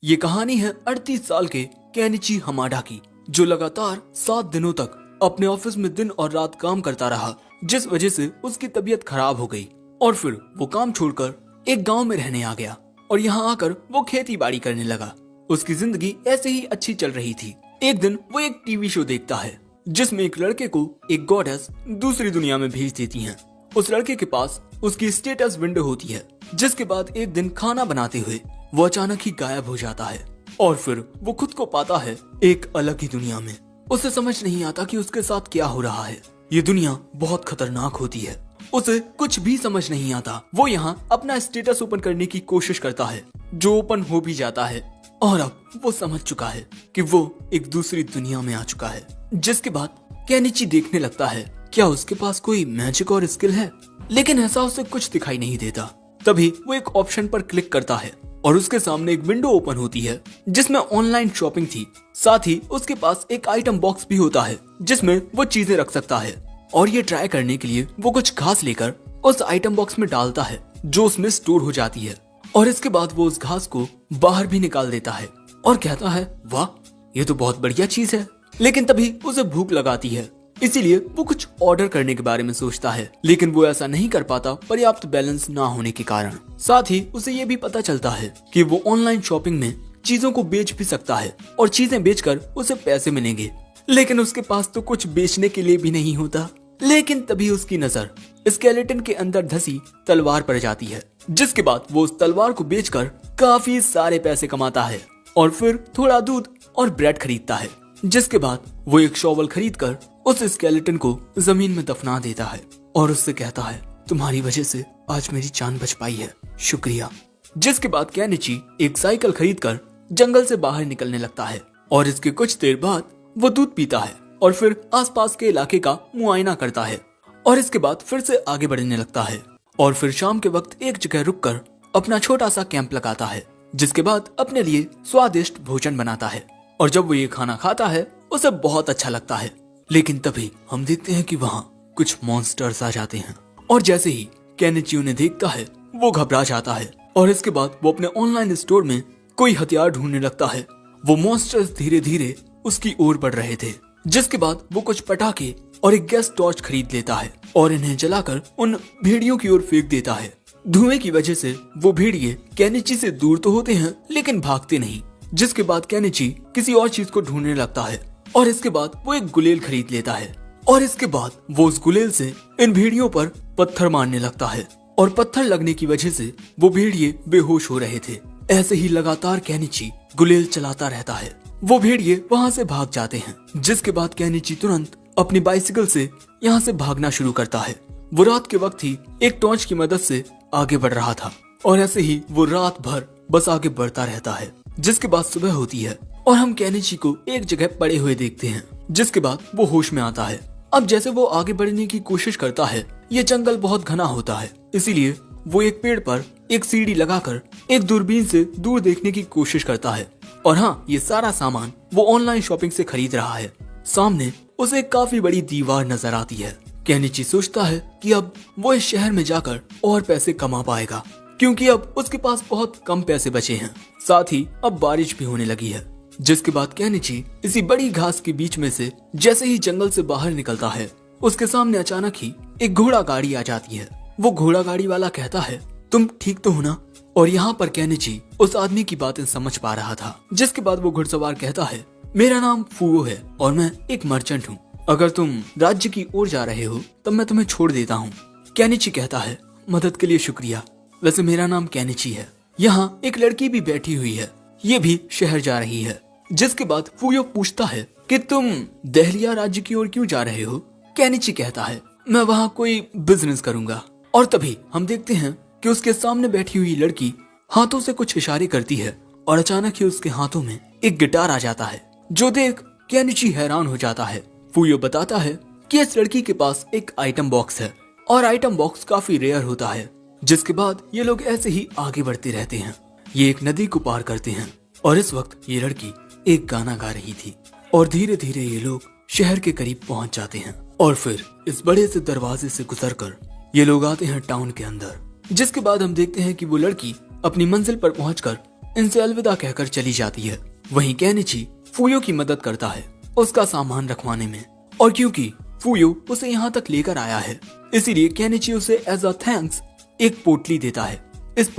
ये कहानी है 38 साल के केनिची हमाडा की, जो लगातार 7 दिनों तक अपने ऑफिस में दिन और रात काम करता रहा, जिस वजह से उसकी तबीयत खराब हो गई और फिर वो काम छोड़कर एक गांव में रहने आ गया और यहाँ आकर वो खेती बाड़ी करने लगा। उसकी जिंदगी ऐसे ही अच्छी चल रही थी। एक दिन वो एक टीवी शो देखता है जिसमें एक लड़के को एक गॉडेस दूसरी दुनिया में भेज देती है। उस लड़के के पास उसकी स्टेटस विंडो होती है, जिसके बाद एक दिन खाना बनाते हुए वो अचानक ही गायब हो जाता है और फिर वो खुद को पाता है एक अलग ही दुनिया में। उसे समझ नहीं आता कि उसके साथ क्या हो रहा है। ये दुनिया बहुत खतरनाक होती है। उसे कुछ भी समझ नहीं आता। वो यहाँ अपना स्टेटस ओपन करने की कोशिश करता है, जो ओपन हो भी जाता है और अब वो समझ चुका है कि वो एक दूसरी दुनिया में आ चुका है। जिसके बाद केनिची देखने लगता है क्या उसके पास कोई मैजिक और स्किल है, लेकिन ऐसा उसे कुछ दिखाई नहीं देता। तभी वो एक ऑप्शन पर क्लिक करता है और उसके सामने एक विंडो ओपन होती है जिसमें ऑनलाइन शॉपिंग थी। साथ ही उसके पास एक आइटम बॉक्स भी होता है जिसमें वो चीजें रख सकता है और ये ट्राई करने के लिए वो कुछ घास लेकर उस आइटम बॉक्स में डालता है जो उसमें स्टोर हो जाती है और इसके बाद वो उस घास को बाहर भी निकाल देता है और कहता है वाह, ये तो बहुत बढ़िया चीज है। लेकिन तभी उसे भूख लगाती है, इसीलिए वो कुछ ऑर्डर करने के बारे में सोचता है, लेकिन वो ऐसा नहीं कर पाता पर्याप्त बैलेंस ना होने के कारण। साथ ही उसे ये भी पता चलता है कि वो ऑनलाइन शॉपिंग में चीजों को बेच भी सकता है और चीजें बेचकर उसे पैसे मिलेंगे, लेकिन उसके पास तो कुछ बेचने के लिए भी नहीं होता। लेकिन तभी उसकी नजर स्केलेटन के अंदर धसी तलवार पर जाती है, जिसके बाद वो उस तलवार को बेचकर काफी सारे पैसे कमाता है और फिर थोड़ा दूध और ब्रेड खरीदता है। जिसके बाद वो एक शॉवल खरीदकर उस स्केलेटन को जमीन में दफना देता है और उससे कहता है तुम्हारी वजह से आज मेरी जान बच पाई है, शुक्रिया। जिसके बाद केनिची एक साइकिल खरीदकर जंगल से बाहर निकलने लगता है और इसके कुछ देर बाद वो दूध पीता है और फिर आसपास के इलाके का मुआयना करता है और इसके बाद फिर से आगे बढ़ने लगता है और फिर शाम के वक्त एक जगह रुककर अपना छोटा सा कैंप लगाता है। जिसके बाद अपने लिए स्वादिष्ट भोजन बनाता है और जब वो ये खाना खाता है उसे बहुत अच्छा लगता है। लेकिन तभी हम देखते हैं कि वहाँ कुछ मॉन्स्टर्स आ जाते हैं और जैसे ही केनिची उन्हें देखता है वो घबरा जाता है और इसके बाद वो अपने ऑनलाइन स्टोर में कोई हथियार ढूंढने लगता है। वो मॉन्स्टर्स धीरे धीरे उसकी ओर बढ़ रहे थे। जिसके बाद वो कुछ पटाखे और एक गैस टॉर्च खरीद लेता है और इन्हें जलाकर उन भेड़ियों की ओर फेंक देता है। धुएं की वजह से वो भेड़िए केनिची से दूर तो होते हैं लेकिन भागते नहीं। जिसके बाद केनिची किसी और चीज को ढूंढने लगता है और इसके बाद वो एक गुलेल खरीद लेता है और इसके बाद वो उस गुलेल से इन भेड़ियों पर पत्थर मारने लगता है और पत्थर लगने की वजह से वो भेड़िए बेहोश हो रहे थे। ऐसे ही लगातार केनिची गुलेल चलाता रहता है। वो भेड़िए वहाँ से भाग जाते हैं। जिसके बाद केनिची तुरंत अपनी बाइसिकल से यहाँ से भागना शुरू करता है। वो रात के वक्त ही एक टॉर्च की मदद से आगे बढ़ रहा था और ऐसे ही वो रात भर बस आगे बढ़ता रहता है। जिसके बाद सुबह होती है और हम केनिची को एक जगह पड़े हुए देखते हैं। जिसके बाद वो होश में आता है। अब जैसे वो आगे बढ़ने की कोशिश करता है, ये जंगल बहुत घना होता है, इसीलिए वो एक पेड़ पर एक सीढ़ी लगाकर एक दूरबीन से दूर देखने की कोशिश करता है। और हाँ, ये सारा सामान वो ऑनलाइन शॉपिंग से खरीद रहा है। सामने उसे काफी बड़ी दीवार नजर आती है। केनिची सोचता है कि अब वो इस शहर में जाकर और पैसे कमा पाएगा, क्योंकि अब उसके पास बहुत कम पैसे बचे हैं। साथ ही अब बारिश भी होने लगी है। जिसके बाद केनिची इसी बड़ी घास के बीच में से जैसे ही जंगल से बाहर निकलता है, उसके सामने अचानक ही एक घोड़ा गाड़ी आ जाती है। वो घोड़ा गाड़ी वाला कहता है तुम ठीक तो हो ना? और यहाँ पर केनिची उस आदमी की बातें समझ पा रहा था। जिसके बाद वो घुड़सवार कहता है मेरा नाम फुओ है और मैं एक मर्चेंट हूँ। अगर तुम राज्य की ओर जा रहे हो तब मैं तुम्हें छोड़ देता हूँ। केनिची कहता है मदद के लिए शुक्रिया, वैसे मेरा नाम केनिची है। यहाँ एक लड़की भी बैठी हुई है, ये भी शहर जा रही है। जिसके बाद फुयो पूछता है कि तुम दहलिया राज्य की ओर क्यों जा रहे हो? केनिची कहता है मैं वहाँ कोई बिजनेस करूंगा। और तभी हम देखते हैं कि उसके सामने बैठी हुई लड़की हाथों से कुछ इशारे करती है और अचानक ही उसके हाथों में एक गिटार आ जाता है, जो देख केनिची हैरान हो जाता है। फुयो बताता है कि इस लड़की के पास एक आइटम बॉक्स है और आइटम बॉक्स काफी रेयर होता है। जिसके बाद ये लोग ऐसे ही आगे बढ़ते रहते हैं। ये एक नदी को पार करते हैं और इस वक्त ये लड़की एक गाना गा रही थी और धीरे धीरे ये लोग शहर के करीब पहुंच जाते हैं और फिर इस बड़े से दरवाजे से गुजरकर ये लोग आते हैं टाउन के अंदर। जिसके बाद हम देखते हैं कि वो लड़की अपनी मंजिल पर पहुंचकर इनसे अलविदा कहकर चली जाती है। वहीं केनिची फूयो की मदद करता है उसका सामान रखवाने में, और क्योंकि फूयो उसे यहाँ तक लेकर आया है इसीलिए केनिची उसे एज अ थैंक्स एक पोटली देता है। इस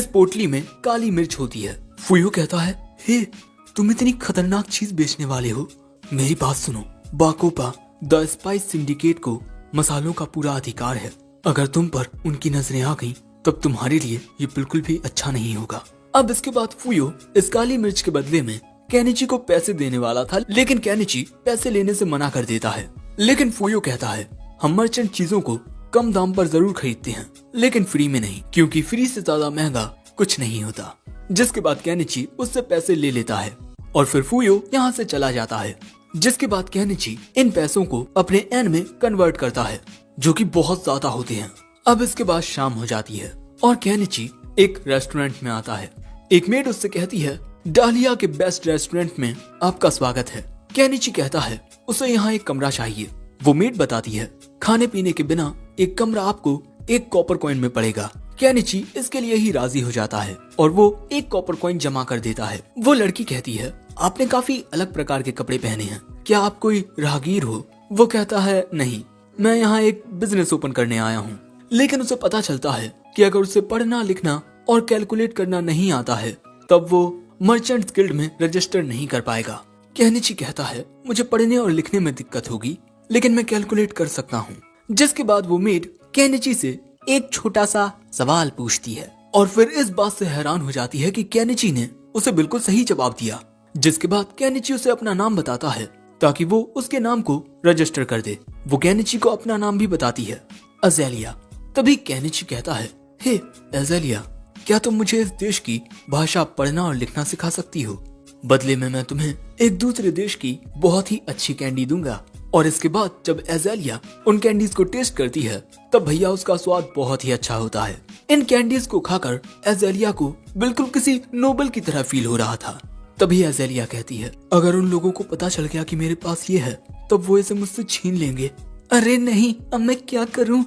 पोटली में काली मिर्च होती है। फूयो कहता है, हे तुम इतनी खतरनाक चीज बेचने वाले हो, मेरी बात सुनो। बाकोपा द स्पाइस सिंडिकेट को मसालों का पूरा अधिकार है। अगर तुम पर उनकी नजरें आ गईं, तब तुम्हारे लिए ये बिल्कुल भी अच्छा नहीं होगा। अब इसके बाद फूयो इस काली मिर्च के बदले में केनिची को पैसे देने वाला था, लेकिन केनिची पैसे लेने से मना कर देता है। लेकिन फूयो कहता है, हम मर्चेंट चीजों को कम दाम पर जरूर खरीदते हैं, लेकिन फ्री में नहीं, क्योंकि फ्री से ज्यादा महंगा कुछ नहीं होता। जिसके बाद केनिची उससे पैसे ले लेता है और फिर फूयो यहाँ से चला जाता है। जिसके बाद केनिची इन पैसों को अपने एन में कन्वर्ट करता है, जो कि बहुत ज्यादा होते हैं। अब इसके बाद शाम हो जाती है और केनिची एक रेस्टोरेंट में आता है। एक मेड उससे कहती है, डालिया के बेस्ट रेस्टोरेंट में आपका स्वागत है। केनिची कहता है उसे यहाँ एक कमरा चाहिए। वो मेड बताती है, खाने पीने के बिना एक कमरा आपको 1 कॉपर कॉइन में पड़ेगा। केनिची इसके लिए ही राजी हो जाता है और वो 1 कॉपर कॉइन जमा कर देता है। वो लड़की कहती है, आपने काफी अलग प्रकार के कपड़े पहने हैं, क्या आप कोई राहगीर हो? वो कहता है, नहीं, मैं यहाँ एक बिजनेस ओपन करने आया हूँ। लेकिन उसे पता चलता है कि अगर उसे पढ़ना लिखना और कैलकुलेट करना नहीं आता है तब वो मर्चेंट्स गिल्ड में रजिस्टर नहीं कर पाएगा। केनिची कहता है, मुझे पढ़ने और लिखने में दिक्कत होगी, लेकिन मैं कैलकुलेट कर सकता हूँ। जिसके बाद वो मेड केनिची से एक छोटा सा सवाल पूछती है और फिर इस बात से हैरान हो जाती है कि केनिची ने उसे बिल्कुल सही जवाब दिया। जिसके बाद केनिची उसे अपना नाम बताता है ताकि वो उसके नाम को रजिस्टर कर दे। वो केनिची को अपना नाम भी बताती है, अज़ेलिया। तभी केनिची कहता है, हे अज़ेलिया, क्या तुम मुझे इस देश की भाषा पढ़ना और लिखना सिखा सकती हो? बदले में मैं तुम्हें एक दूसरे देश की बहुत ही अच्छी कैंडी दूंगा। और इसके बाद जब अज़ेलिया उन कैंडीज को टेस्ट करती है तब भैया उसका स्वाद बहुत ही अच्छा होता है। इन कैंडीज को खाकर अज़ेलिया को बिल्कुल किसी नोबल की तरह फील हो रहा था। तभी अज़ेलिया कहती है, अगर उन लोगों को पता चल गया कि मेरे पास ये है तब वो इसे मुझसे छीन लेंगे। अरे नहीं, अब मैं क्या करूं?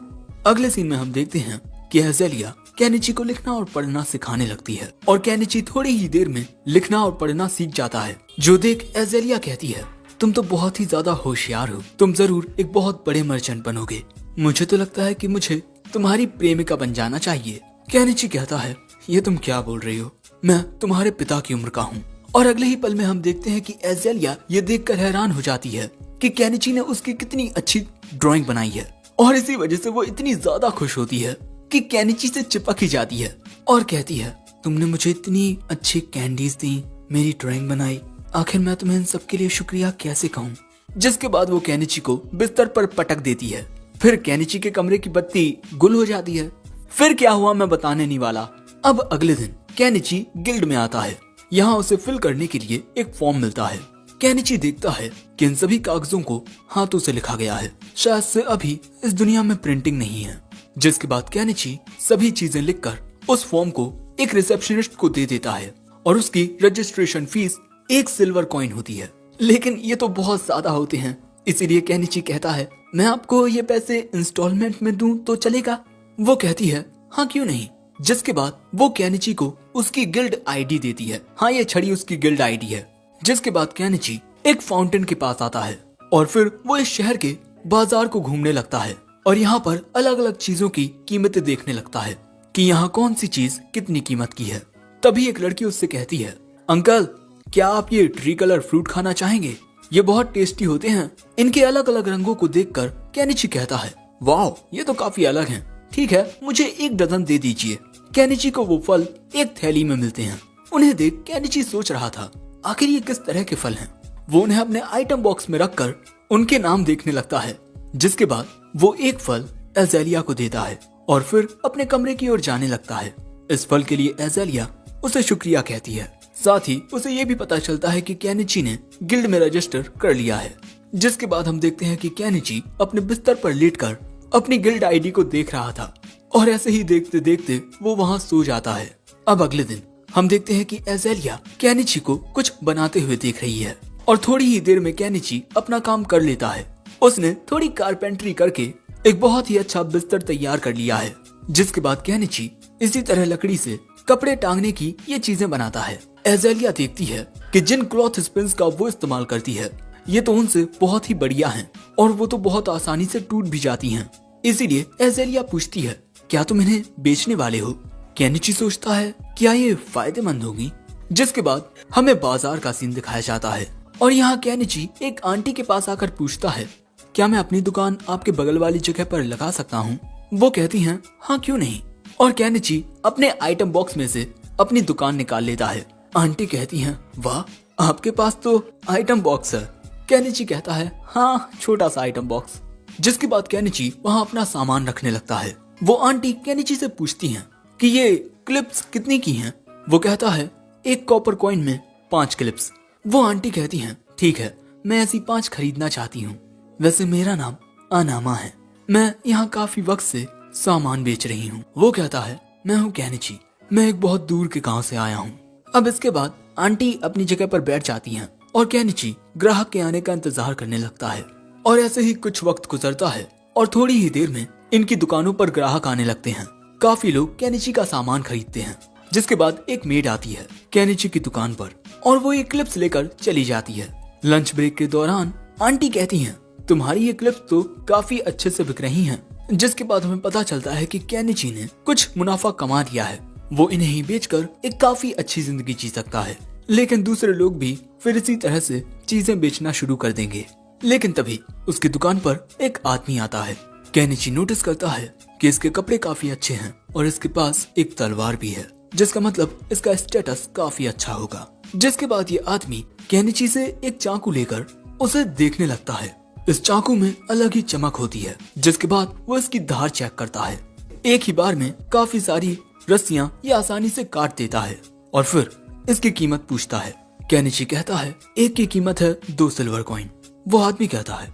अगले सीन में हम देखते हैं कि अज़ेलिया केनिची को लिखना और पढ़ना सिखाने लगती है और केनिची थोड़ी ही देर में लिखना और पढ़ना सीख जाता है। जो देख अज़ेलिया कहती है, तुम तो बहुत ही ज्यादा होशियार हो, तुम जरूर एक बहुत बड़े मर्चेंट बनोगे। मुझे तो लगता है कि मुझे तुम्हारी प्रेमिका बन जाना चाहिए। केनिची कहता है, ये तुम क्या बोल रही हो, मैं तुम्हारे पिता की उम्र का हूँ। और अगले ही पल में हम देखते हैं कि अज़ेलिया ये देखकर हैरान हो जाती है कि केनिची ने उसकी कितनी अच्छी ड्राइंग बनाई है और इसी वजह से वो इतनी ज्यादा खुश होती है कि केनिची से चिपक ही जाती है और कहती है, तुमने मुझे इतनी अच्छी कैंडीज दी, मेरी ड्राइंग बनाई, आखिर मैं तुम्हें इन सब के लिए शुक्रिया कैसे कहूँ? जिसके बाद वो केनिची को बिस्तर पर पटक देती है। फिर केनिची के कमरे की बत्ती गुल हो जाती है। फिर क्या हुआ मैं बताने नहीं वाला। अब अगले दिन केनिची गिल्ड में आता है। यहाँ उसे फिल करने के लिए एक फॉर्म मिलता है। केनिची देखता है कि इन सभी कागजों को हाथों से लिखा गया है, शायद से अभी इस दुनिया में प्रिंटिंग नहीं है। जिसके बाद केनिची सभी चीजें लिखकर उस फॉर्म को एक रिसेप्शनिस्ट को दे देता है और उसकी रजिस्ट्रेशन फीस 1 सिल्वर कॉइन होती है। लेकिन ये तो बहुत ज्यादा होते हैं, इसीलिए केनिची कहता है, मैं आपको ये पैसे इंस्टॉलमेंट में दूं तो चलेगा? वो कहती है, हाँ क्यों नहीं। जिसके बाद वो केनिची को उसकी गिल्ड आईडी देती है। हाँ, ये छड़ी उसकी गिल्ड आईडी है। जिसके बाद केनिची एक फाउंटेन के पास आता है और फिर वो इस शहर के बाजार को घूमने लगता है और यहाँ पर अलग अलग चीजों की कीमतें देखने लगता है कि यहाँ कौन सी चीज कितनी कीमत की है। तभी एक लड़की उससे कहती है, अंकल क्या आप ये ट्री कलर फ्रूट खाना चाहेंगे? ये बहुत टेस्टी होते हैं। इनके अलग अलग रंगों को देखकर केनिची कहता है, वाह ये तो काफी अलग हैं। ठीक है, मुझे 1 डजन दे दीजिए। केनिची को वो फल एक थैली में मिलते हैं। उन्हें देख केनिची सोच रहा था, आखिर ये किस तरह के फल हैं। वो उन्हें अपने आइटम बॉक्स में रखकर उनके नाम देखने लगता है। जिसके बाद वो एक फल अज़ेलिया को देता है और फिर अपने कमरे की ओर जाने लगता है। इस फल के लिए अज़ेलिया उसे शुक्रिया कहती है। साथ ही उसे ये भी पता चलता है कि केनिची ने गिल्ड में रजिस्टर कर लिया है। जिसके बाद हम देखते हैं कि केनिची अपने बिस्तर पर लेटकर अपनी गिल्ड आईडी को देख रहा था और ऐसे ही देखते देखते वो वहाँ सो जाता है। अब अगले दिन हम देखते हैं कि अज़ेलिया केनिची को कुछ बनाते हुए देख रही है और थोड़ी ही देर में केनिची अपना काम कर लेता है। उसने थोड़ी कारपेंट्री करके एक बहुत ही अच्छा बिस्तर तैयार कर लिया है। जिसके बाद केनिची इसी तरह लकड़ी से कपड़े टांगने की ये चीजें बनाता है। एजेलिया देखती है कि जिन क्लॉथ स्पिन्स का वो इस्तेमाल करती है ये तो उनसे बहुत ही बढ़िया हैं और वो तो बहुत आसानी से टूट भी जाती हैं। इसीलिए एजेलिया पूछती है, क्या तुम इन्हें बेचने वाले हो? केनिची सोचता है क्या ये फायदेमंद होगी। जिसके बाद हमें बाजार का सीन दिखाया जाता है और यहाँ केनिची एक आंटी के पास आकर पूछता है, क्या मैं अपनी दुकान आपके बगल वाली जगह पर लगा सकता हूँ? वो कहती हैं, हाँ क्यों नहीं। और केनिची अपने आइटम बॉक्स में से अपनी दुकान निकाल लेता है। आंटी कहती हैं, वाह आपके पास तो आइटम बॉक्स है। केनिची कहता है, हाँ छोटा सा आइटम बॉक्स। जिसके बाद केनिची वहाँ अपना सामान रखने लगता है। वो आंटी केनिची से पूछती हैं कि ये क्लिप्स कितने की हैं? वो कहता है, एक कॉपर कॉइन में 5 क्लिप्स। वो आंटी कहती हैं, ठीक है मैं ऐसी 5 खरीदना चाहती हूँ। वैसे मेरा नाम अनामा है, मैं यहाँ काफी वक्त से सामान बेच रही हूँ। वो कहता है, मैं हूँ केनिची, मैं एक बहुत दूर के गांव से आया हूँ। अब इसके बाद आंटी अपनी जगह पर बैठ जाती हैं और केनिची ग्राहक के आने का इंतजार करने लगता है। और ऐसे ही कुछ वक्त गुजरता है और थोड़ी ही देर में इनकी दुकानों पर ग्राहक आने लगते हैं। काफी लोग केनिची का सामान खरीदते हैं। जिसके बाद एक मेड आती है केनिची की दुकान पर और वो ये क्लिप्स लेकर चली जाती है। लंच ब्रेक के दौरान आंटी कहती हैं, तुम्हारी ये क्लिप्स तो काफी अच्छे से बिक रही हैं। जिसके बाद हमें पता चलता है कि केनिची ने कुछ मुनाफा कमा लिया है। वो इन्हें ही बेचकर एक काफी अच्छी जिंदगी जी सकता है। लेकिन दूसरे लोग भी फिर इसी तरह से चीजें बेचना शुरू कर देंगे। लेकिन तभी उसकी दुकान पर एक आदमी आता है। केनिची नोटिस करता है कि इसके कपड़े काफी अच्छे हैं और इसके पास एक तलवार भी है, जिसका मतलब इसका स्टेटस काफी अच्छा होगा। जिसके बाद ये आदमी केनिची से एक चाकू लेकर उसे देखने लगता है। इस चाकू में अलग ही चमक होती है। जिसके बाद वो इसकी धार चेक करता है। एक ही बार में काफी सारी रस्सियां ये आसानी से काट देता है और फिर इसकी कीमत पूछता है। केनिची कहता है, एक की कीमत है 2 सिल्वर कॉइन। वो आदमी कहता है,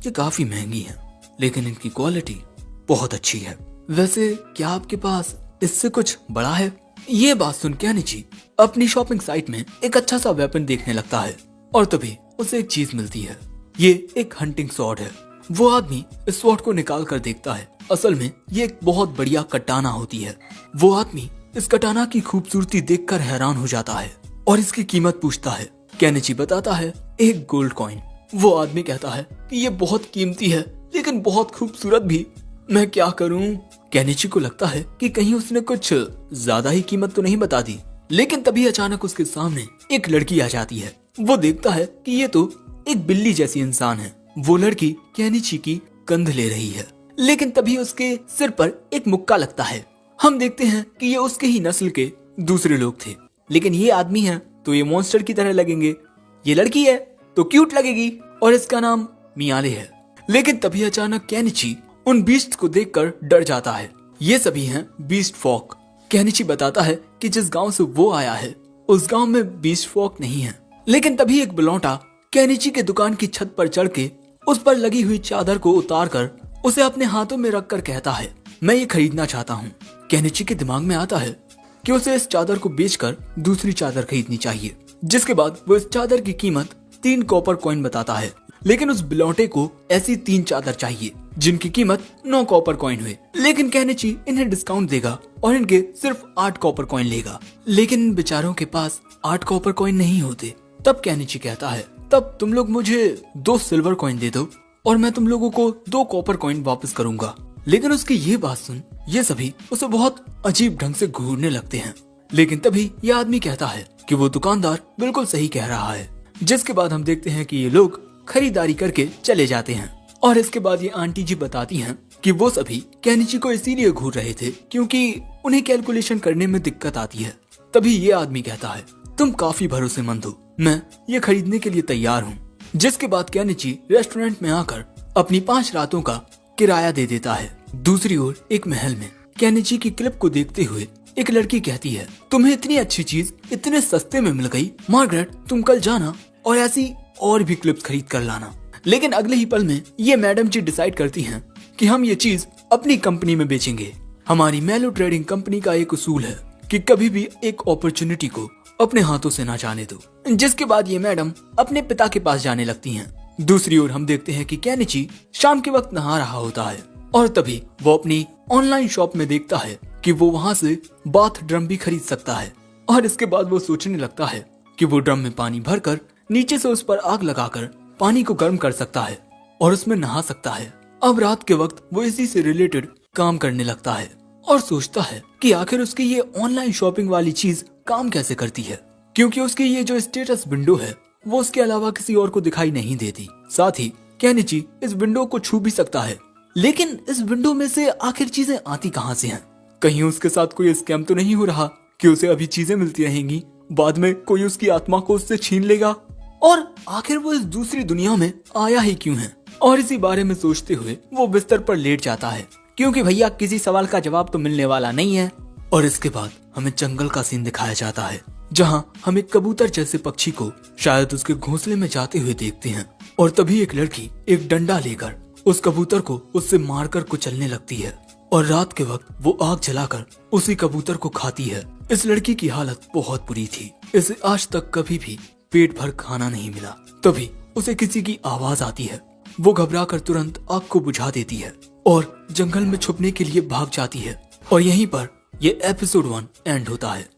ये काफी महंगी है लेकिन इनकी क्वालिटी बहुत अच्छी है। वैसे क्या आपके पास इससे कुछ बड़ा है? ये बात सुन केनिची अपनी शॉपिंग साइट में एक अच्छा सा वेपन देखने लगता है और तभी उसे एक चीज मिलती है। ये एक हंटिंग स्वॉर्ड है। वो आदमी इस स्वॉर्ड को निकाल कर देखता है। असल में ये एक बहुत बढ़िया कटाना होती है। वो आदमी इस कटाना की खूबसूरती देखकर हैरान हो जाता है और इसकी कीमत पूछता है। केनिची बताता है, 1 गोल्ड कॉइन। वो आदमी कहता है कि ये बहुत कीमती है लेकिन बहुत खूबसूरत भी, मैं क्या करूं? केनिची को लगता है कि कहीं उसने कुछ ज्यादा ही कीमत तो नहीं बता दी। लेकिन तभी अचानक उसके सामने एक लड़की आ जाती है। वो देखता है कि ये तो एक बिल्ली जैसी इंसान है। वो लड़की केनिची की कंध ले रही है। लेकिन तभी उसके सिर पर एक मुक्का लगता है। हम देखते हैं कि ये उसके ही नस्ल के दूसरे लोग थे। लेकिन ये आदमी है तो ये मॉन्स्टर की तरह लगेंगे, ये लड़की है तो क्यूट लगेगी और इसका नाम मियाले है। लेकिन तभी अचानक केनिची उन बीस्ट को देखकर डर जाता है। ये सभी हैं बीस्ट फॉक। केनिची बताता है कि जिस गांव से वो आया है उस गांव में बीस्ट फॉक नहीं है। लेकिन तभी एक बलौटा केनिची के दुकान की छत पर चढ़ के उस पर लगी हुई चादर को उतार कर उसे अपने हाथों में रखकर कहता है, मैं ये खरीदना चाहता हूँ। केनिची के दिमाग में आता है कि उसे इस चादर को बेचकर दूसरी चादर खरीदनी चाहिए। जिसके बाद वो इस चादर की कीमत 3 कॉपर कॉइन बताता है। लेकिन उस बिलौटे को ऐसी 3 चादर चाहिए जिनकी कीमत 9 कॉपर कॉइन हुए। लेकिन केनिची इन्हें डिस्काउंट देगा और इनके सिर्फ 8 कॉपर कॉइन लेगा। लेकिन इन बेचारों के पास 8 कॉपर कॉइन नहीं होते। तब केनिची कहता है, तब तुम लोग मुझे 2 सिल्वर कॉइन दे दो और मैं तुम लोगों को 2 कॉपर कॉइन वापस करूंगा। लेकिन उसकी ये बात सुन ये सभी उसे बहुत अजीब ढंग से घूरने लगते हैं। लेकिन तभी ये आदमी कहता है कि वो दुकानदार बिल्कुल सही कह रहा है। जिसके बाद हम देखते हैं कि ये लोग खरीदारी करके चले जाते हैं। और इसके बाद ये आंटी जी बताती हैं कि वो सभी केनिची को इसीलिए घूर रहे थे क्योंकि उन्हें कैलकुलेशन करने में दिक्कत आती है। तभी ये आदमी कहता है, तुम काफी भरोसेमंद हो, मैं ये खरीदने के लिए तैयार हूँ। जिसके बाद केनिची रेस्टोरेंट में आकर अपनी 5 रातों का किराया दे देता है। दूसरी ओर एक महल में केनिची की क्लिप को देखते हुए एक लड़की कहती है, तुम्हें इतनी अच्छी चीज इतने सस्ते में मिल गई। मार्गरेट तुम कल जाना और ऐसी और भी क्लिप्स खरीद कर लाना। लेकिन अगले ही पल में ये मैडम जी डिसाइड करती हैं कि हम ये चीज अपनी कंपनी में बेचेंगे। हमारी मेलो ट्रेडिंग कंपनी का एक उसूल है कि कभी भी एक अपॉर्चुनिटी को अपने हाथों से ना जाने दो। जिसके बाद ये मैडम अपने पिता के पास जाने लगती हैं। दूसरी ओर हम देखते हैं कि केनिची शाम के वक्त नहा रहा होता है और तभी वो अपनी ऑनलाइन शॉप में देखता है कि वो वहाँ से बाथ ड्रम भी खरीद सकता है। और इसके बाद वो सोचने लगता है कि वो ड्रम में पानी भरकर नीचे से उस पर आग लगाकर पानी को गर्म कर सकता है और उसमें नहा सकता है। अब रात के वक्त वो इसी से रिलेटेड काम करने लगता है और सोचता है कि आखिर उसकी ये ऑनलाइन शॉपिंग वाली चीज काम कैसे करती है, क्योंकि उसकी ये जो स्टेटस विंडो है वो उसके अलावा किसी और को दिखाई नहीं देती। साथ ही केनिची इस विंडो को छू भी सकता है, लेकिन इस विंडो में से आखिर चीजें आती कहाँ से हैं? कहीं उसके साथ कोई स्कैम तो नहीं हो रहा कि उसे अभी चीजें मिलती रहेंगी, बाद में कोई उसकी आत्मा को उससे छीन लेगा, और आखिर वो इस दूसरी दुनिया में आया ही क्यों है? और इसी बारे में सोचते हुए वो बिस्तर पर लेट जाता है, क्योंकि भैया किसी सवाल का जवाब तो मिलने वाला नहीं है। और इसके बाद हमें जंगल का सीन दिखाया जाता है, जहां हम एक कबूतर जैसे पक्षी को शायद उसके घोंसले में जाते हुए देखते हैं। और तभी एक लड़की एक डंडा लेकर उस कबूतर को उससे मारकर कुचलने लगती है और रात के वक्त वो आग जलाकर उसी कबूतर को खाती है। इस लड़की की हालत बहुत बुरी थी, इसे आज तक कभी भी पेट भर खाना नहीं मिला। तभी उसे किसी की आवाज आती है, वो घबराकर तुरंत आग को बुझा देती है और जंगल में छुपने के लिए भाग जाती है। और यहीं पर ये एपिसोड 1 एंड होता है।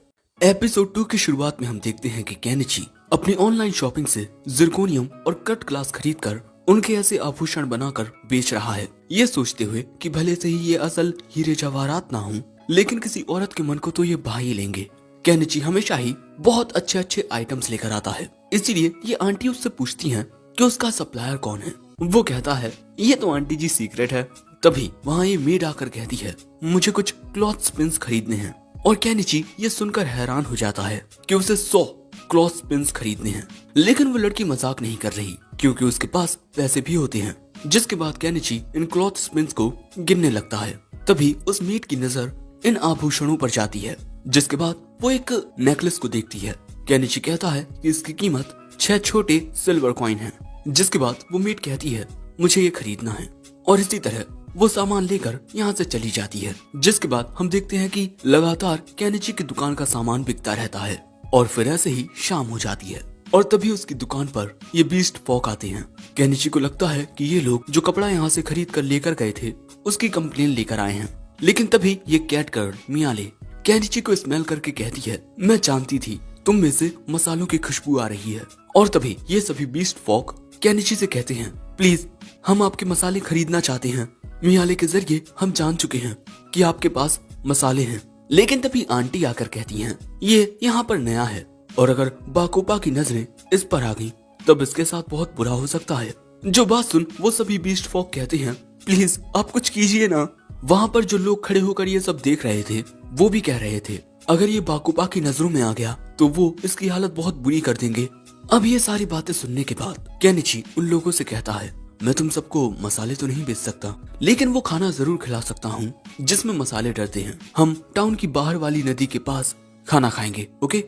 एपिसोड 2 की शुरुआत में हम देखते हैं कि केनिची अपनी ऑनलाइन शॉपिंग से जिरकोनियम और कट ग्लास खरीदकर उनके ऐसे आभूषण बनाकर बेच रहा है, ये सोचते हुए कि भले से ही ये असल हीरे जवाहरात ना हो, लेकिन किसी औरत के मन को तो ये भा ही लेंगे। केनिची हमेशा ही बहुत अच्छे अच्छे आइटम्स लेकर आता है, इसीलिए ये आंटी उससे पूछती हैं कि उसका सप्लायर कौन है। वो कहता है ये तो आंटी जी सीक्रेट है। तभी वहाँ ये मेड आकर कहती है मुझे कुछ क्लॉथ स्पिन्स खरीदने हैं, और केनिची ये सुनकर हैरान हो जाता है कि उसे 100 क्लॉथ स्पिन्स खरीदने हैं। लेकिन वो लड़की मजाक नहीं कर रही, क्योंकि उसके पास पैसे भी होते हैं। जिसके बाद केनिची इन क्लॉथ स्पिन्स को गिनने लगता है। तभी उस मेड की नजर इन आभूषणों पर जाती है, जिसके बाद वो एक नेकलेस को देखती है। केनिची कहता है कि इसकी कीमत 6 छोटे सिल्वर कॉइन है। जिसके बाद वो मेड कहती है मुझे ये खरीदना है, और इसी तरह वो सामान लेकर यहाँ से चली जाती है। जिसके बाद हम देखते हैं कि लगातार केनिची की दुकान का सामान बिकता रहता है, और फिर ऐसे ही शाम हो जाती है। और तभी उसकी दुकान पर ये बीस्ट फॉक आते हैं। केनिची को लगता है कि ये लोग जो कपड़ा यहाँ से खरीद कर लेकर गए थे उसकी कंप्लेन लेकर आए हैं। लेकिन तभी ये कैट गर्ल मियाले केनिची को स्मेल करके कहती है मैं जानती थी तुम में से मसालों की खुशबू आ रही है। और तभी ये सभी बीस्ट फॉक केनिची से कहते हैं प्लीज हम आपके मसाले खरीदना चाहते हैं। मियाले के जरिए हम जान चुके हैं कि आपके पास मसाले हैं। लेकिन तभी आंटी आकर कहती हैं ये यहाँ पर नया है, और अगर बाकोपा की नजरें इस पर आ गई तब इसके साथ बहुत बुरा हो सकता है। जो बात सुन वो सभी बीस्ट फॉक कहते हैं प्लीज आप कुछ कीजिए ना। वहाँ पर जो लोग खड़े होकर ये सब देख रहे थे वो भी कह रहे थे अगर ये बाकोपा की नजरों में आ गया तो वो इसकी हालत बहुत बुरी कर देंगे। अब ये सारी बातें सुनने के बाद केनिची उन लोगों से कहता है मैं तुम सबको मसाले तो नहीं बेच सकता, लेकिन वो खाना जरूर खिला सकता हूँ जिसमें मसाले डरते हैं। हम टाउन की बाहर वाली नदी के पास खाना खाएंगे, ओके?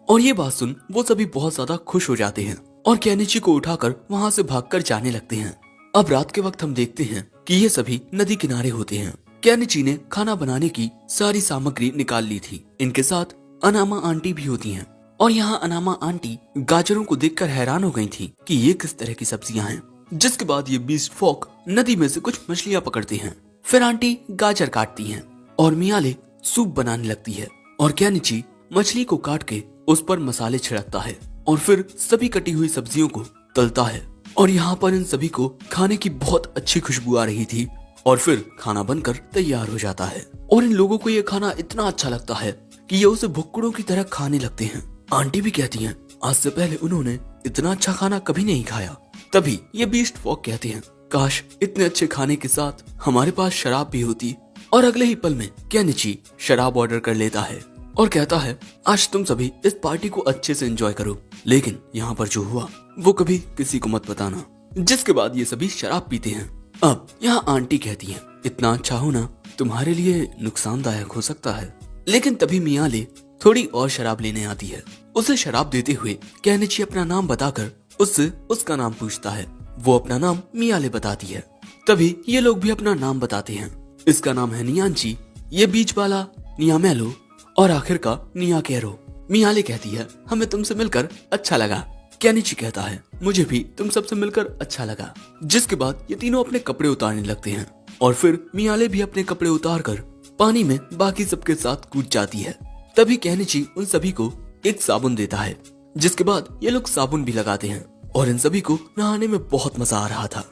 और ये बात सुन वो सभी बहुत ज्यादा खुश हो जाते हैं और केनिची को उठाकर वहाँ से भागकर जाने लगते हैं। अब रात के वक्त हम देखते हैं कि ये सभी नदी किनारे होते हैं। केनिची ने खाना बनाने की सारी सामग्री निकाल ली थी। इनके साथ अनामा आंटी भी होती हैं, और यहाँ अनामा आंटी गाजरों को देखकर हैरान हो गई थी कि ये किस तरह की सब्जियां हैं। जिसके बाद ये बीस्ट फॉक नदी में से कुछ मछलियां पकड़ते हैं। फिर आंटी गाजर काटती हैं और मियाले सूप बनाने लगती है, और केनिची मछली को काट के उस पर मसाले छिड़कता है और फिर सभी कटी हुई सब्जियों को तलता है। और यहाँ पर इन सभी को खाने की बहुत अच्छी खुशबू आ रही थी, और फिर खाना बनकर तैयार हो जाता है। और इन लोगों को ये खाना इतना अच्छा लगता है कि ये उसे भुक्कड़ों की तरह खाने लगते हैं। आंटी भी कहती हैं आज से पहले उन्होंने इतना अच्छा खाना कभी नहीं खाया। तभी ये बीस्ट फॉक कहते हैं काश इतने अच्छे खाने के साथ हमारे पास शराब भी होती। और अगले ही पल में केनिची शराब ऑर्डर कर लेता है और कहता है आज तुम सभी इस पार्टी को अच्छे से एंजॉय करो, लेकिन यहाँ पर जो हुआ वो कभी किसी को मत बताना। जिसके बाद ये सभी शराब पीते हैं। अब यहाँ आंटी कहती है इतना अच्छा होना तुम्हारे लिए नुकसानदायक हो सकता है। लेकिन तभी मियाले थोड़ी और शराब लेने आती है। उसे शराब देते हुए केनिची अपना नाम बताकर उससे उसका नाम पूछता है। वो अपना नाम मियाले बताती है। तभी ये लोग भी अपना नाम बताते हैं। इसका नाम है नियांची, ये बीच वाला नियामेलो, और आखिर का नियाकेरो। मियाले कहती है हमें तुमसे मिलकर अच्छा लगा। केनिची कहता है मुझे भी तुम सबसे मिलकर अच्छा लगा। जिसके बाद ये तीनों अपने कपड़े उतारने लगते हैं, और फिर मियाले भी अपने कपड़े उतार कर पानी में बाकी सबके साथ कूद जाती है। तभी केनिची उन सभी को एक साबुन देता है, जिसके बाद ये लोग साबुन भी लगाते हैं और इन सभी को नहाने में बहुत मजा आ रहा था।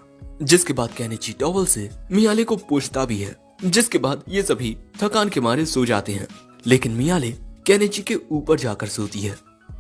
जिसके बाद केनिची टॉवल से मियाले को पोंछता भी है, जिसके बाद ये सभी थकान के मारे सो जाते हैं। लेकिन मियाले केनिची के ऊपर जाकर सोती है।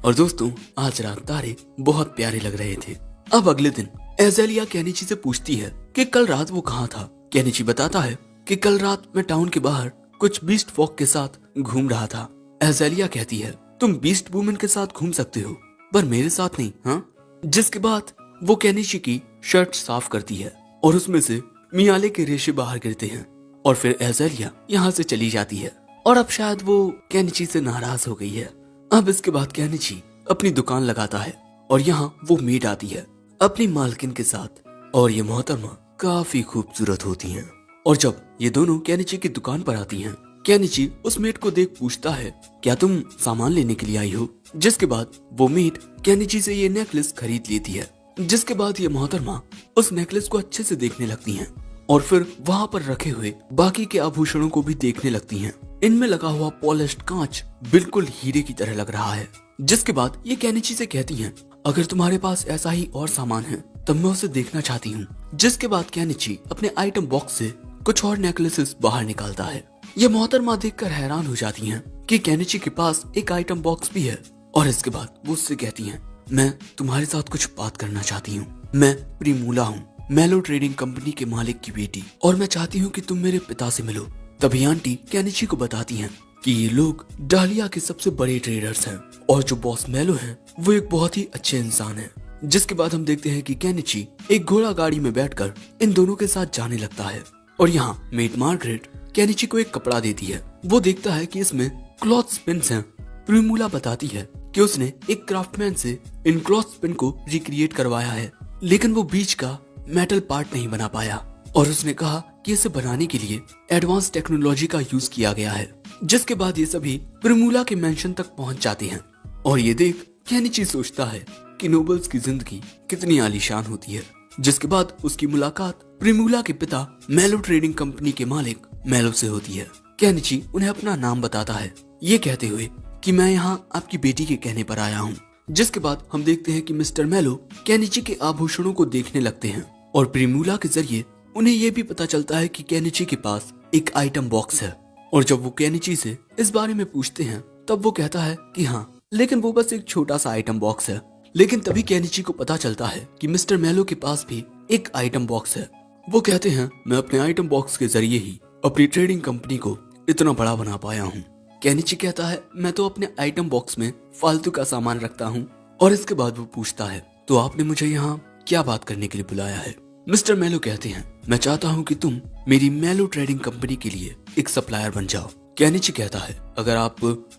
और दोस्तों, आज रात तारे बहुत प्यारे लग रहे थे। अब अगले दिन एज़ेलिया केनिची से पूछती है कि कल रात वो कहाँ था। केनिची बताता है कि कल रात मैं टाउन के बाहर कुछ बीस्ट फॉक के साथ घूम रहा था। एज़ेलिया कहती है, तुम बीस्ट वुमेन के साथ घूम सकते हो, पर मेरे साथ नहीं, हाँ? जिसके बाद वो केनिची की शर्ट साफ करती है और उसमें से मियाले के रेशे बाहर गिरते हैं और फिर एज़ेलिया यहाँ से चली जाती है। और अब शायद वो केनिची से नाराज हो गई है। अब इसके बाद केनिची अपनी दुकान लगाता है और यहाँ वो मेड आती है अपनी मालकिन के साथ, और ये मोहतरमा काफी खूबसूरत होती हैं। और जब ये दोनों केनिची की दुकान पर आती हैं, केनिची उस मेड को देख पूछता है, क्या तुम सामान लेने के लिए आई हो? जिसके बाद वो मेड केनिची से ये नेकलेस खरीद लेती है। जिसके बाद ये मोहतरमा उस नेकलेस को अच्छे से देखने लगती हैं और फिर वहाँ पर रखे हुए बाकी के आभूषणों को भी देखने लगती हैं। इनमें लगा हुआ पॉलिश्ड कांच बिल्कुल हीरे की तरह लग रहा है। जिसके बाद ये केनिची से कहती हैं, अगर तुम्हारे पास ऐसा ही और सामान है तब मैं उसे देखना चाहती हूँ। जिसके बाद केनिची अपने आइटम बॉक्स से कुछ और नेकलेसेस बाहर निकालता है। ये मोहतरमा देखकर हैरान हो जाती हैं कि केनिची के पास एक आइटम बॉक्स भी है। और इसके बाद वो उससे कहती हैं, मैं तुम्हारे साथ कुछ बात करना चाहती हूँ। मैं प्रिमूला हूँ, मेलो ट्रेडिंग कंपनी के मालिक की बेटी, और मैं चाहती हूँ कि तुम मेरे पिता से मिलो। तभी आंटी केनिची को बताती हैं कि ये लोग डालिया के सबसे बड़े ट्रेडर्स हैं और जो बॉस मेलो हैं वो एक बहुत ही अच्छे इंसान हैं। जिसके बाद हम देखते हैं कि केनिची एक घोड़ा गाड़ी में बैठकर इन दोनों के साथ जाने लगता है। और यहाँ मेड मार्गरेट केनिची को एक कपड़ा देती है। वो देखता है कि इसमें क्लॉथ स्पिन्स हैं। प्रिमूला बताती है कि उसने एक क्राफ्टमैन से इन क्लॉथ स्पिन को रिक्रिएट करवाया है, लेकिन वो बीच का मेटल पार्ट नहीं बना पाया और उसने कहा कि इसे बनाने के लिए एडवांस टेक्नोलॉजी का यूज किया गया है। जिसके बाद ये सभी प्रिमूला के मेंशन तक पहुंच जाते हैं और ये देख केनिची सोचता है कि नोबल्स की जिंदगी कितनी आलीशान होती है। जिसके बाद उसकी मुलाकात प्रिमूला के पिता मेलो ट्रेडिंग कंपनी के मालिक मेलो से होती है। केनिची उन्हें अपना नाम बताता है, ये कहते हुए कि मैं यहाँ आपकी बेटी के कहने पर आया हूँ। जिसके बाद हम देखते हैं कि मिस्टर मेलो केनिची के आभूषणों को देखने लगते हैं और प्रिमूला के जरिए उन्हें ये भी पता चलता है कि केनिची के पास एक आइटम बॉक्स है। और जब वो केनिची से इस बारे में पूछते हैं तब वो कहता है कि हाँ, लेकिन वो बस एक छोटा सा आइटम बॉक्स है। लेकिन तभी केनिची को पता चलता है कि मिस्टर मेलो के पास भी एक आइटम बॉक्स है। वो कहते हैं, मैं अपने आइटम बॉक्स के जरिए ही अपनी ट्रेडिंग कंपनी को इतना बड़ा बना पाया हूँ। केनिची कहता है, मैं तो अपने आइटम बॉक्स में फालतू का सामान रखता हूँ। और इसके बाद वो पूछता है, तो आपने मुझे यहाँ क्या बात करने के लिए बुलाया है? मिस्टर मेलो कहते हैं, मैं चाहता हूँ कि तुम मेरी मेलो ट्रेडिंग कंपनी के लिए एक सप्लायर बन जाओ। केनिची कहता है, अगर आप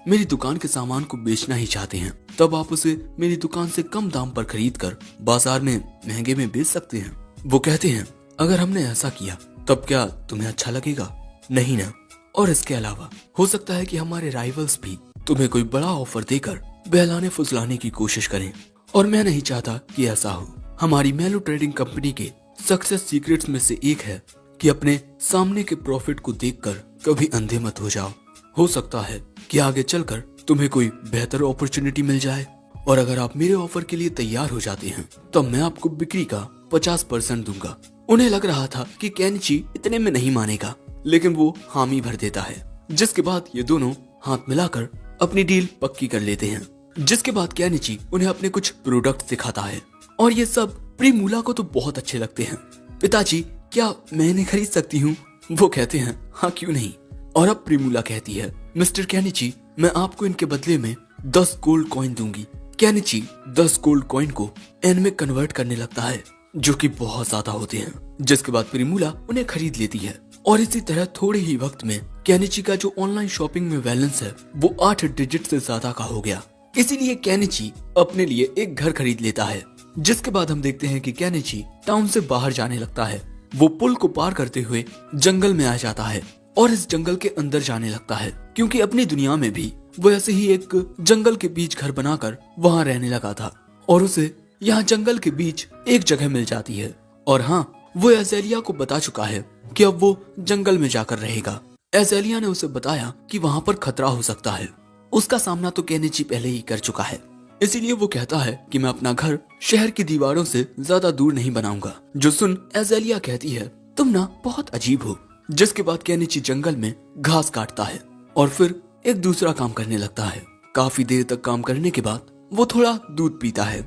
मेरी दुकान के सामान को बेचना ही चाहते हैं तब आप उसे मेरी दुकान से कम दाम पर खरीद कर बाजार में महंगे में बेच सकते हैं। वो कहते हैं, अगर हमने ऐसा किया तब क्या तुम्हें अच्छा लगेगा? नहीं ना। और इसके अलावा हो सकता है कि हमारे राइवल्स भी तुम्हें कोई बड़ा ऑफर देकर बहलाने फुसलाने की कोशिश करें, और मैं नहीं चाहता कि ऐसा हो। हमारी मेलो ट्रेडिंग कंपनी के सक्सेस सीक्रेट्स में से एक है कि अपने सामने के प्रॉफिट को देखकर कभी अंधे मत हो जाओ। हो सकता है कि आगे चलकर तुम्हें कोई बेहतर अपॉर्चुनिटी मिल जाए, और अगर आप मेरे ऑफर के लिए तैयार हो जाते हैं तो मैं आपको बिक्री का 50% दूंगा। उन्हें लग रहा था कि केनिची इतने में नहीं मानेगा, लेकिन वो हामी भर देता है। जिसके बाद ये दोनों हाथ मिलाकर अपनी डील पक्की कर लेते हैं। जिसके बाद केनिची उन्हें अपने कुछ प्रोडक्ट दिखाता है और ये सब प्रिमूला को तो बहुत अच्छे लगते हैं। पिताजी, क्या मैं इन्हें खरीद सकती हूँ? वो कहते हैं, हाँ क्यों नहीं। और अब प्रिमूला कहती है, मिस्टर केनिची, मैं आपको इनके बदले में 10 गोल्ड कॉइन दूंगी। केनिची 10 गोल्ड कॉइन को एन में कन्वर्ट करने लगता है, जो कि बहुत ज्यादा होते हैं। जिसके बाद प्रिमूला उन्हें खरीद लेती है और इसी तरह थोड़े ही वक्त में केनिची का जो ऑनलाइन शॉपिंग में बैलेंस है वो 8 डिजिट से ज्यादा का हो गया। इसीलिए केनिची अपने लिए एक घर खरीद लेता है। जिसके बाद हम देखते हैं कि केनिची टाउन से बाहर जाने लगता है। वो पुल को पार करते हुए जंगल में आ जाता है और इस जंगल के अंदर जाने लगता है, क्योंकि अपनी दुनिया में भी वो ऐसे ही एक जंगल के बीच घर बनाकर वहाँ रहने लगा था और उसे यहाँ जंगल के बीच एक जगह मिल जाती है। और हाँ, वो एज़ेलिया को बता चुका है कि अब वो जंगल में जाकर रहेगा। एज़ेलिया ने उसे बताया कि वहाँ पर खतरा हो सकता है। उसका सामना तो केनिची पहले ही कर चुका है, इसीलिए वो कहता है कि मैं अपना घर शहर की दीवारों से ज्यादा दूर नहीं बनाऊंगा। जो सुन एज़ेलिया कहती है, तुम ना बहुत अजीब हो। जिसके बाद केनिची जंगल में घास काटता है और फिर एक दूसरा काम करने लगता है। काफी देर तक काम करने के बाद वो थोड़ा दूध पीता है।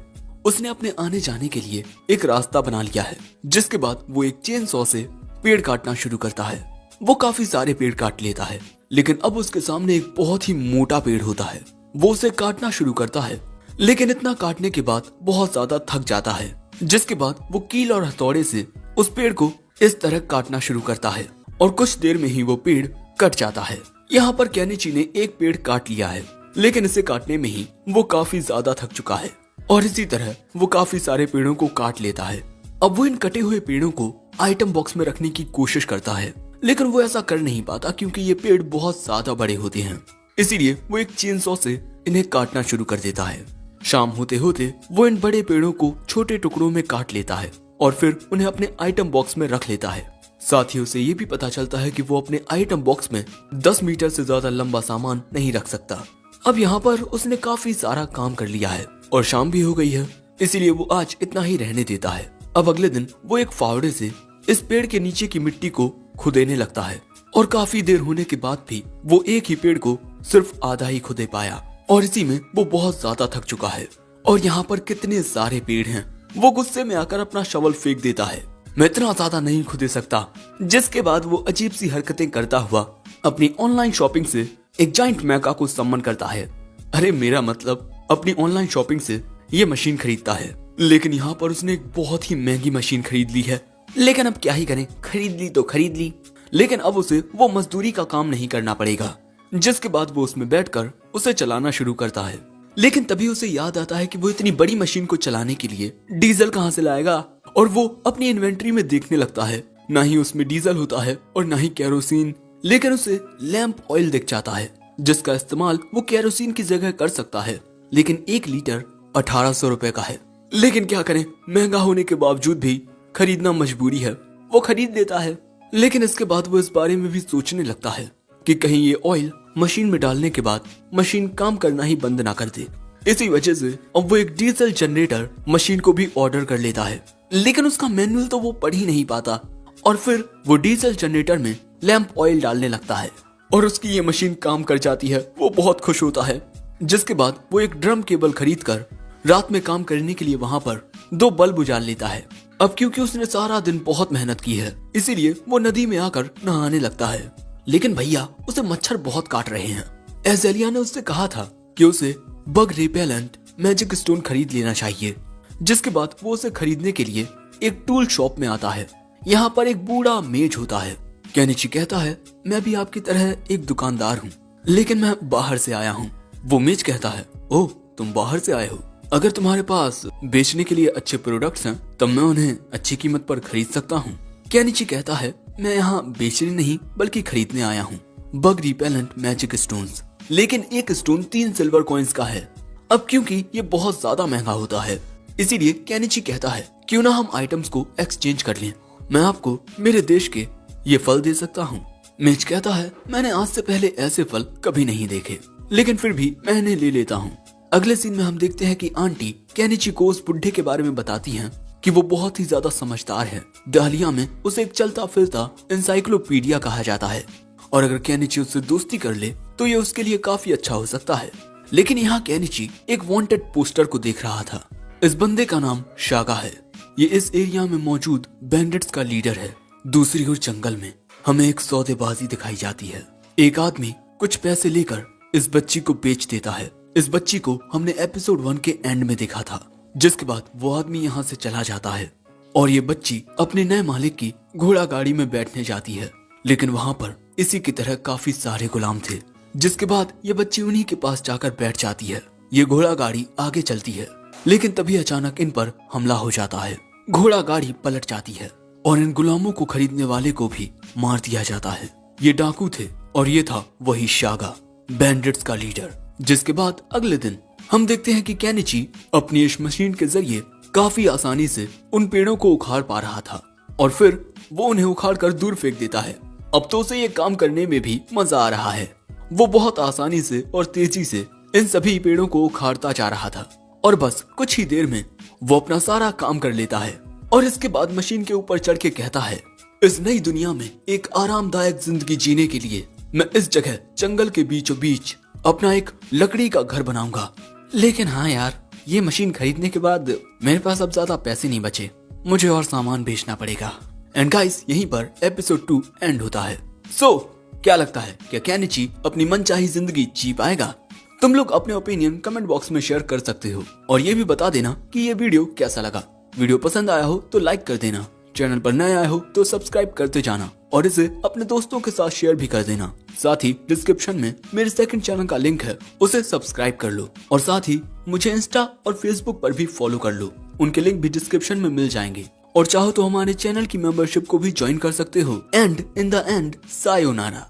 उसने अपने आने जाने के लिए एक रास्ता बना लिया है। जिसके बाद वो एक चेन सॉ से पेड़ काटना शुरू करता है। वो काफी सारे पेड़ काट लेता है, लेकिन अब उसके सामने एक बहुत ही मोटा पेड़ होता है। वो उसे काटना शुरू करता है, लेकिन इतना काटने के बाद बहुत ज्यादा थक जाता है। जिसके बाद वो कील और हथौड़े से उस पेड़ को इस तरह काटना शुरू करता है और कुछ देर में ही वो पेड़ कट जाता है। यहाँ पर केनिची ने एक पेड़ काट लिया है, लेकिन इसे काटने में ही वो काफी ज्यादा थक चुका है और इसी तरह वो काफी सारे पेड़ों को काट लेता है। अब वो इन कटे हुए पेड़ों को आइटम बॉक्स में रखने की कोशिश करता है, लेकिन वो ऐसा कर नहीं पाता क्योंकि ये पेड़ बहुत ज्यादा बड़े होते हैं। इसीलिए वो एक चेन सॉ से इन्हें काटना शुरू कर देता है। शाम होते होते वो इन बड़े पेड़ों को छोटे टुकड़ों में काट लेता है और फिर उन्हें अपने आइटम बॉक्स में रख लेता है। साथ ही उसे ये भी पता चलता है कि वो अपने आइटम बॉक्स में 10 मीटर से ज्यादा लंबा सामान नहीं रख सकता। अब यहाँ पर उसने काफी सारा काम कर लिया है और शाम भी हो गई है, इसीलिए वो आज इतना ही रहने देता है। अब अगले दिन वो एक फावड़े से इस पेड़ के नीचे की मिट्टी को खुदेने लगता है और काफी देर होने के बाद भी वो एक ही पेड़ को सिर्फ आधा ही खुदे पाया और इसी में वो बहुत ज्यादा थक चुका है। और यहाँ पर कितने सारे पेड़ हैं। वो गुस्से में आकर अपना शवल फेंक देता है, मैं इतना ज्यादा नहीं खुदे सकता। जिसके बाद वो अजीब सी हरकतें करता हुआ अपनी ऑनलाइन शॉपिंग से एक जाइंट मैका को सम्मन करता है। अरे मेरा मतलब अपनी ऑनलाइन शॉपिंग से ये मशीन खरीदता है, लेकिन यहाँ पर उसने एक बहुत ही महंगी मशीन खरीद ली है। लेकिन अब क्या ही करें, खरीद ली तो खरीद ली, लेकिन अब उसे वो मजदूरी का काम नहीं करना पड़ेगा। जिसके बाद वो उसमें बैठकर उसे चलाना शुरू करता है, लेकिन तभी उसे याद आता है कि वो इतनी बड़ी मशीन को चलाने के लिए डीजल कहाँ से लाएगा। और वो अपनी इन्वेंट्री में देखने लगता है, ना ही उसमें डीजल होता है और ना ही केरोसिन, लेकिन उसे लैंप ऑयल दिख जाता है जिसका इस्तेमाल वो केरोसिन की जगह कर सकता है। लेकिन 1 लीटर 1800 रुपए का है। लेकिन क्या करें, महंगा होने के बावजूद भी खरीदना मजबूरी है। वो खरीद लेता है, लेकिन इसके बाद वो इस बारे में भी सोचने लगता है कि कहीं ये ऑयल मशीन में डालने के बाद मशीन काम करना ही बंद ना कर दे। इसी वजह से अब वो एक डीजल जनरेटर मशीन को भी ऑर्डर कर लेता है, लेकिन उसका मैनुअल तो वो पढ़ ही नहीं पाता। और फिर वो डीजल जनरेटर में लैंप ऑयल डालने लगता है और उसकी ये मशीन काम कर जाती है। वो बहुत खुश होता है। जिसके बाद वो एक ड्रम केबल खरीद कर रात में काम करने के लिए वहां पर 2 बल्ब उजाल लेता है। अब क्योंकि उसने सारा दिन बहुत मेहनत की है, इसीलिए वो नदी में आकर नहाने लगता है। लेकिन भैया उसे मच्छर बहुत काट रहे हैं। एज़ेलिया ने उससे कहा था कि उसे बग रिपेलेंट मैजिक स्टोन खरीद लेना चाहिए। जिसके बाद वो उसे खरीदने के लिए एक टूल शॉप में आता है। यहाँ पर एक बूढ़ा मेज होता है। केनिची कहता है, मैं भी आपकी तरह एक दुकानदार हूँ, लेकिन मैं बाहर से आया हूँ। वो मेज कहता है, ओह तुम बाहर से आए हो, अगर तुम्हारे पास बेचने के लिए अच्छे प्रोडक्ट्स हैं तब मैं उन्हें अच्छी कीमत पर खरीद सकता हूँ। केनिची कहता है, मैं यहाँ बेचने नहीं बल्कि खरीदने आया हूँ बग रिपेलेंट मैजिक स्टोन्स, लेकिन एक स्टोन 3 सिल्वर कॉइन्स का है। अब क्योंकि ये बहुत ज्यादा महंगा होता है, इसीलिए केनिची कहता है, क्यों ना हम आइटम्स को एक्सचेंज कर लें, मैं आपको मेरे देश के ये फल दे सकता हूँ। मेज कहता है, मैंने आज से पहले ऐसे फल कभी नहीं देखे, लेकिन फिर भी मैं इन्हें ले लेता हूँ। अगले सीन में हम देखते हैं कि आंटी केनिची को उस बुढ़े के बारे में बताती हैं कि वो बहुत ही ज्यादा समझदार है। डालिया में उसे एक चलता फिरता इंसाइक्लोपीडिया कहा जाता है और अगर केनिची उससे दोस्ती कर ले तो ये उसके लिए काफी अच्छा हो सकता है। लेकिन यहाँ केनिची एक वांटेड पोस्टर को देख रहा था। इस बंदे का नाम शागा है। ये इस एरिया में मौजूद बैंडिट्स का लीडर है। दूसरी ओर जंगल में हमें एक सौदेबाजी दिखाई जाती है। एक आदमी कुछ पैसे लेकर इस बच्ची को बेच देता है। इस बच्ची को हमने एपिसोड 1 के एंड में देखा था। जिसके बाद वो आदमी यहाँ से चला जाता है और ये बच्ची अपने नए मालिक की घोड़ा गाड़ी में बैठने जाती है। लेकिन वहाँ पर इसी की तरह काफी सारे गुलाम थे। जिसके बाद ये बच्ची उन्हीं के पास जाकर बैठ जाती है। ये घोड़ा गाड़ी आगे चलती है, लेकिन तभी अचानक इन पर हमला हो जाता है। घोड़ा गाड़ी पलट जाती है और इन गुलामों को खरीदने वाले को भी मार दिया जाता है। ये डाकू थे और ये था वही शागा, बैंडिट्स का लीडर। जिसके बाद अगले दिन हम देखते हैं कि केनिची अपनी इस मशीन के जरिए काफी आसानी से उन पेड़ों को उखाड़ पा रहा था और फिर वो उन्हें उखाड़ कर दूर फेंक देता है अब तो उसे ये काम करने में भी मजा आ रहा है। वो बहुत आसानी से और तेजी से इन सभी पेड़ों को उखाड़ता जा रहा था और बस कुछ ही देर में वो अपना सारा काम कर लेता है और इसके बाद मशीन के ऊपर चढ़ के कहता है, इस नई दुनिया में एक आरामदायक जिंदगी जीने के लिए मैं इस जगह जंगल के बीचों बीच अपना एक लकड़ी का घर बनाऊंगा। लेकिन हाँ यार, ये मशीन खरीदने के बाद मेरे पास अब ज्यादा पैसे नहीं बचे, मुझे और सामान बेचना पड़ेगा। एंड गाइस, यहीं पर एपिसोड 2 एंड होता है। सो क्या लगता है, क्या केनिची अपनी मनचाही जिंदगी जी पाएगा? तुम लोग अपने ओपिनियन कमेंट बॉक्स में शेयर कर सकते हो और ये भी बता देना कि ये वीडियो कैसा लगा। वीडियो पसंद आया हो तो लाइक कर देना, चैनल पर नए आए हो तो सब्सक्राइब करते जाना और इसे अपने दोस्तों के साथ शेयर भी कर देना। साथ ही डिस्क्रिप्शन में मेरे सेकंड चैनल का लिंक है, उसे सब्सक्राइब कर लो और साथ ही मुझे इंस्टा और फेसबुक पर भी फॉलो कर लो, उनके लिंक भी डिस्क्रिप्शन में मिल जाएंगे। और चाहो तो हमारे चैनल की मेंबरशिप को भी ज्वाइन कर सकते हो। And in the end, sayonara.